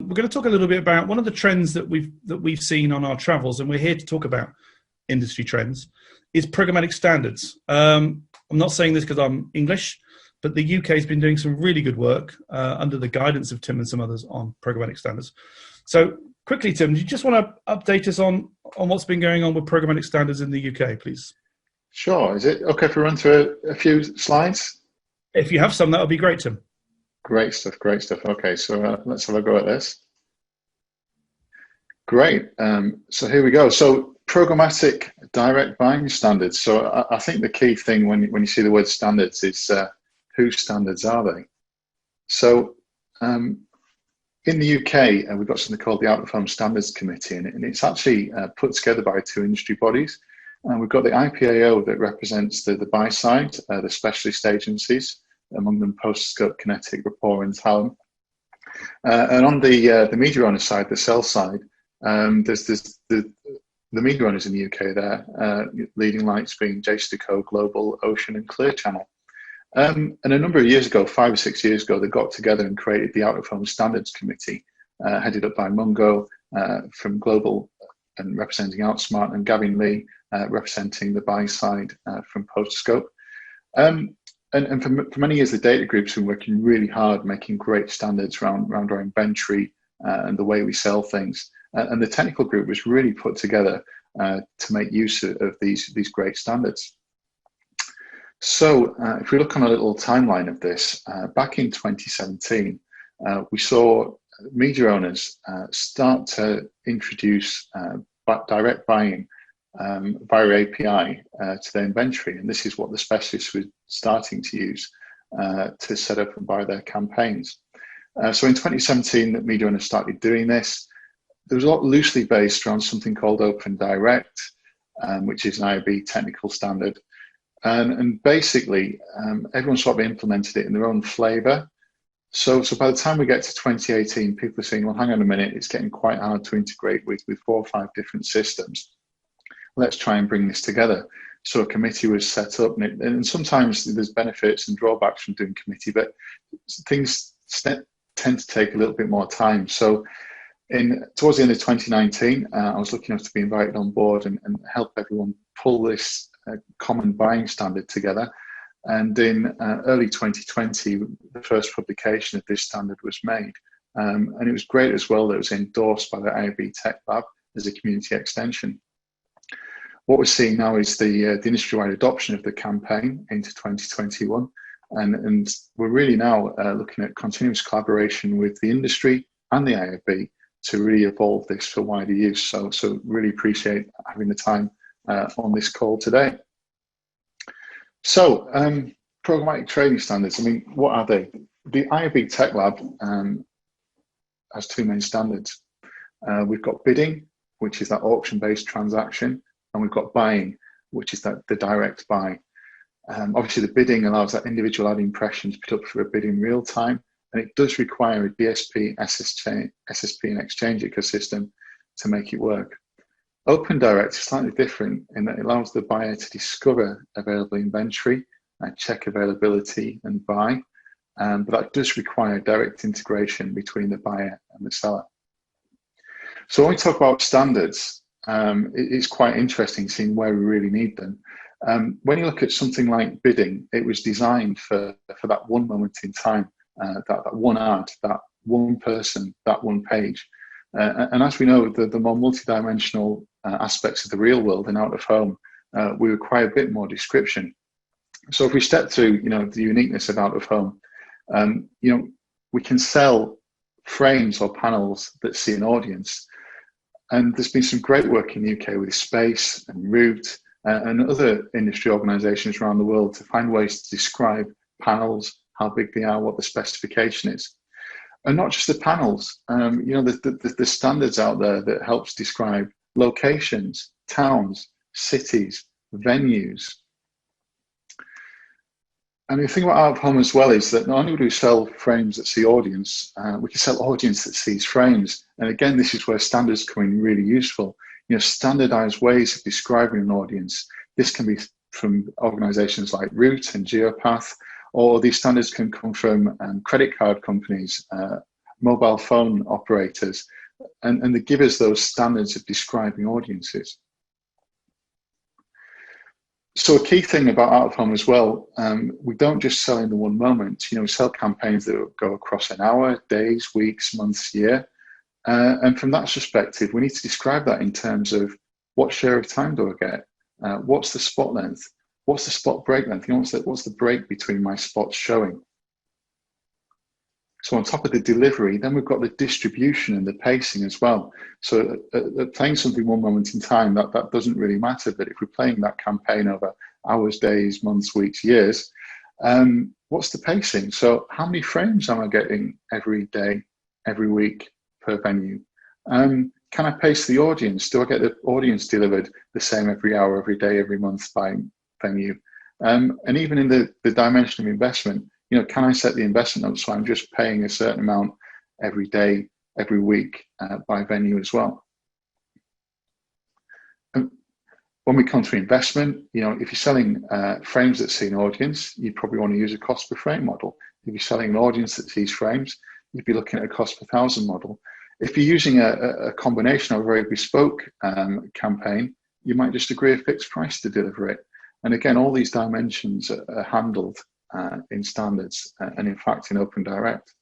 we're going to talk a little bit about one of the trends that we've seen on our travels, and we're here to talk about industry trends, is programmatic standards. I'm not saying this because I'm English, but the UK has been doing some really good work under the guidance of Tim and some others on programmatic standards. So quickly, Tim, do you just want to update us on what's been going on with programmatic standards in the UK, please? Sure. Is it okay if we run through a few slides? If you have some, that would be great, Tim. Great stuff, great stuff. Okay, so let's have a go at this. Great. So here we go. So programmatic direct buying standards. So I think the key thing when you see the word standards is whose standards are they? So in the UK, we've got something called the Out-of-Home Standards Committee, and it's actually put together by two industry bodies. We've got the IPAO that represents the buy side, the specialist agencies, among them Postscope, Kinetic, Rapport, and Talent. And on the media owner side, the sell side, there's the media owners in the UK there, leading lights being JCDecaux, Global, Ocean, and Clear Channel. And a number of years ago, 5 or 6 years ago, they got together and created the Out-of-Home Standards Committee, headed up by Mungo from Global and representing Outsmart, and Gavin Lee representing the buy side from Postscope. And for many years, the data group's been working really hard, making great standards around our inventory and the way we sell things. And the technical group was really put together to make use of these great standards. So if we look on a little timeline of this, back in 2017, we saw media owners start to introduce direct buying via API to their inventory, and this is what the specialists were starting to use to set up and buy their campaigns. So in 2017, that media owners started doing this. There was a lot loosely based around something called Open Direct, which is an IAB technical standard, and basically everyone sort of implemented it in their own flavour. So by the time we get to 2018, people are saying, well, hang on a minute, it's getting quite hard to integrate with 4 or 5 different systems. Let's try and bring this together. So a committee was set up, and sometimes there's benefits and drawbacks from doing committee, but things tend to take a little bit more time. So towards the end of 2019, I was lucky enough to be invited on board and help everyone pull this common buying standard together. And in early 2020, the first publication of this standard was made. And it was great as well that it was endorsed by the IAB Tech Lab as a community extension. What we're seeing now is the industry-wide adoption of the campaign into 2021. And we're really now looking at continuous collaboration with the industry and the IAB to really evolve this for wider use. So really appreciate having the time on this call today. So programmatic trading standards, I mean, what are they? The IAB Tech Lab has 2 main standards. We've got bidding, which is that auction-based transaction, and we've got buying, which is the direct buy. Obviously, the bidding allows that individual ad impressions put up for a bid in real time, and it does require a DSP, SSP, and exchange ecosystem to make it work. Open Direct is slightly different in that it allows the buyer to discover available inventory, check availability, and buy, but that does require direct integration between the buyer and the seller. So when we talk about standards, it's quite interesting seeing where we really need them. When you look at something like bidding, it was designed for that one moment in time, that one ad, that one person, that one page. And as we know, the more multidimensional aspects of the real world and out of home, we require a bit more description. So if we step through, the uniqueness of out of home, we can sell frames or panels that see an audience. And there's been some great work in the UK with Space and Root and other industry organisations around the world to find ways to describe panels, how big they are, what the specification is. And not just the panels, the standards out there that helps describe locations, towns, cities, venues. And the thing about out of home as well is that not only do we sell frames that see audience, we can sell audience that sees frames. And again, this is where standards come in really useful. Standardized ways of describing an audience. This can be from organizations like Root and Geopath, or these standards can come from credit card companies, mobile phone operators, and they give us those standards of describing audiences. So a key thing about out of home as well, we don't just sell in the one moment. We sell campaigns that go across an hour, days, weeks, months, year. And from that perspective, we need to describe that in terms of what share of time do I get? What's the spot length? What's the spot break length? What's the break between my spots showing? So on top of the delivery, then we've got the distribution and the pacing as well. So playing something one moment in time, that doesn't really matter. But if we're playing that campaign over hours, days, months, weeks, years, what's the pacing? So how many frames am I getting every day, every week per venue? Can I pace the audience? Do I get the audience delivered the same every hour, every day, every month by venue? And even in the dimension of investment, can I set the investment up so I'm just paying a certain amount every day, every week by venue as well? And when we come to investment, if you're selling frames that see an audience, you probably want to use a cost per frame model. If you're selling an audience that sees frames, you'd be looking at a cost per thousand model. If you're using a combination of a very bespoke campaign, you might just agree a fixed price to deliver it. And again, all these dimensions are handled in standards and in fact in Open Direct.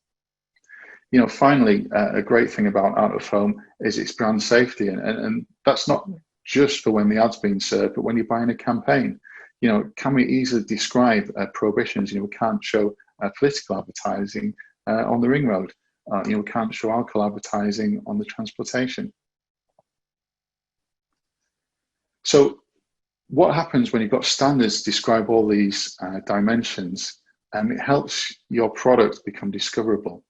Finally, a great thing about out of home is its brand safety, and that's not just for when the ad's being served, but when you're buying a campaign. Can we easily describe prohibitions? We can't show political advertising on the ring road. We can't show alcohol advertising on the transportation. So what happens when you've got standards describe all these dimensions? It helps your product become discoverable.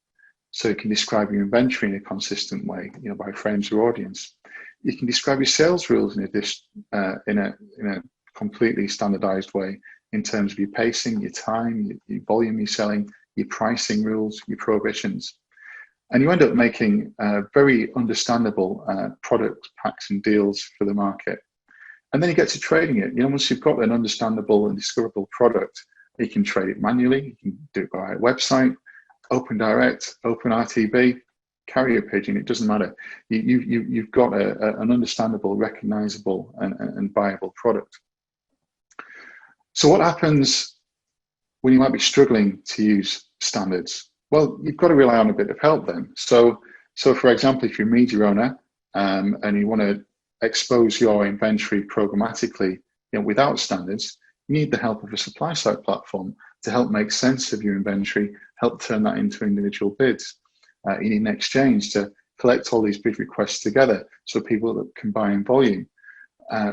So you can describe your inventory in a consistent way, by frames or audience. You can describe your sales rules in a completely standardized way in terms of your pacing, your time, your volume you're selling, your pricing rules, your prohibitions. And you end up making very understandable product packs and deals for the market. And then you get to trading it. Once you've got an understandable and discoverable product, you can trade it manually. You can do it by a website, Open Direct, Open RTB, carrier pigeon. It doesn't matter. You've got an understandable, recognizable, and viable product. So what happens when you might be struggling to use standards? Well, you've got to rely on a bit of help then. So for example, if you're a media owner and you want to expose your inventory programmatically, without standards, you need the help of a supply side platform to help make sense of your inventory, help turn that into individual bids. You need an exchange to collect all these bid requests together so people can buy in volume.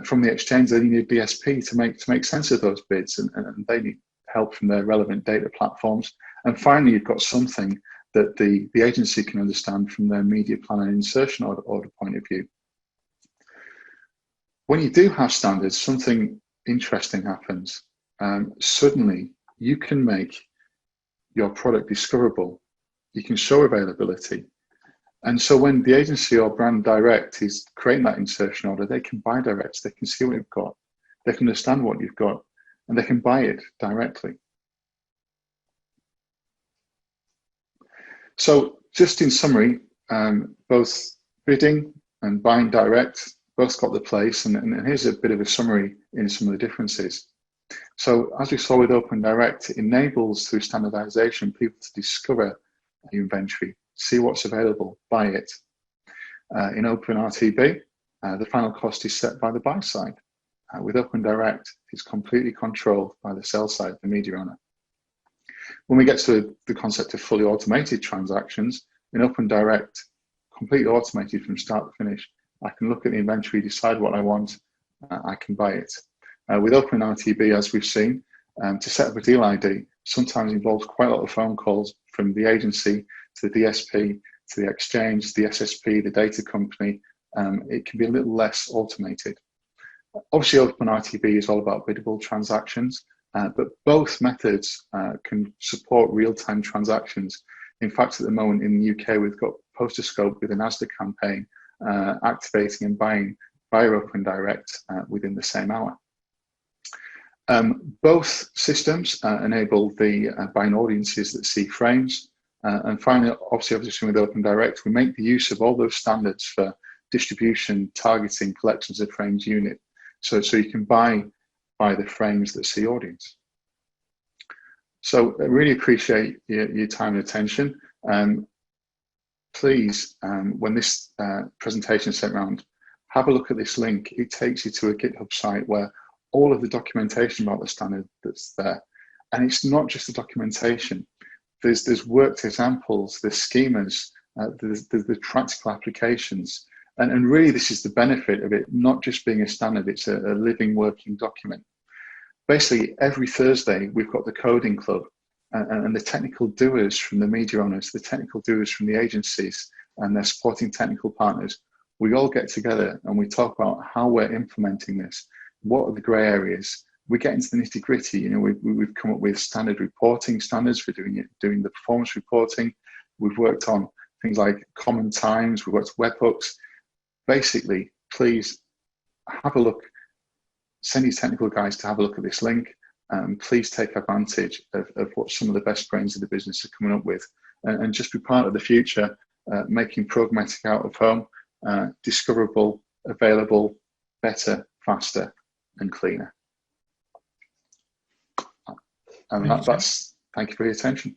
From the exchange, they need a DSP to make sense of those bids, and they need help from their relevant data platforms. And finally, you've got something that the agency can understand from their media plan and insertion order point of view. When you do have standards, something interesting happens. Suddenly, you can make your product discoverable. You can show availability. And so when the agency or brand direct is creating that insertion order, they can buy direct. They can see what you've got. They can understand what you've got, and they can buy it directly. So just in summary, both bidding and buying direct both got the place, and here's a bit of a summary in some of the differences. So as we saw with Open Direct, it enables through standardization people to discover the inventory, see what's available, buy it. In Open RTB, the final cost is set by the buy side. With Open Direct, it's completely controlled by the sell side, the media owner. When we get to the concept of fully automated transactions, in Open Direct, completely automated from start to finish, I can look at the inventory, decide what I want, I can buy it. With Open RTB, as we've seen, to set up a deal ID sometimes involves quite a lot of phone calls from the agency to the DSP, to the exchange, the SSP, the data company. It can be a little less automated. Obviously, Open RTB is all about biddable transactions, but both methods can support real-time transactions. In fact, at the moment in the UK, we've got Poster Scope with an ASDA campaign activating and buying via Open Direct within the same hour. Both systems enable the buying audiences that see frames. And finally, obviously with Open Direct, we make the use of all those standards for distribution, targeting, collections of frames unit. So you can buy the frames that see audience. So I really appreciate your time and attention. Please, when this presentation is sent around, have a look at this link. It takes you to a GitHub site where all of the documentation about the standard that's there. And it's not just the documentation. There's worked examples, there's schemas, there's the practical applications. And really this is the benefit of it not just being a standard, it's a living, working document. Basically, every Thursday, we've got the coding club and the technical doers from the media owners, the technical doers from the agencies and their supporting technical partners. We all get together and we talk about how we're implementing this. What are the grey areas? We get into the nitty gritty. You know, we've come up with standard reporting standards for doing the performance reporting. We've worked on things like common times. We've worked webhooks. Basically, please have a look. Send your technical guys to have a look at this link. Please take advantage of what some of the best brains of the business are coming up with, and just be part of the future, making programmatic out of home discoverable, available, better, faster, and cleaner. And that's thank you for your attention.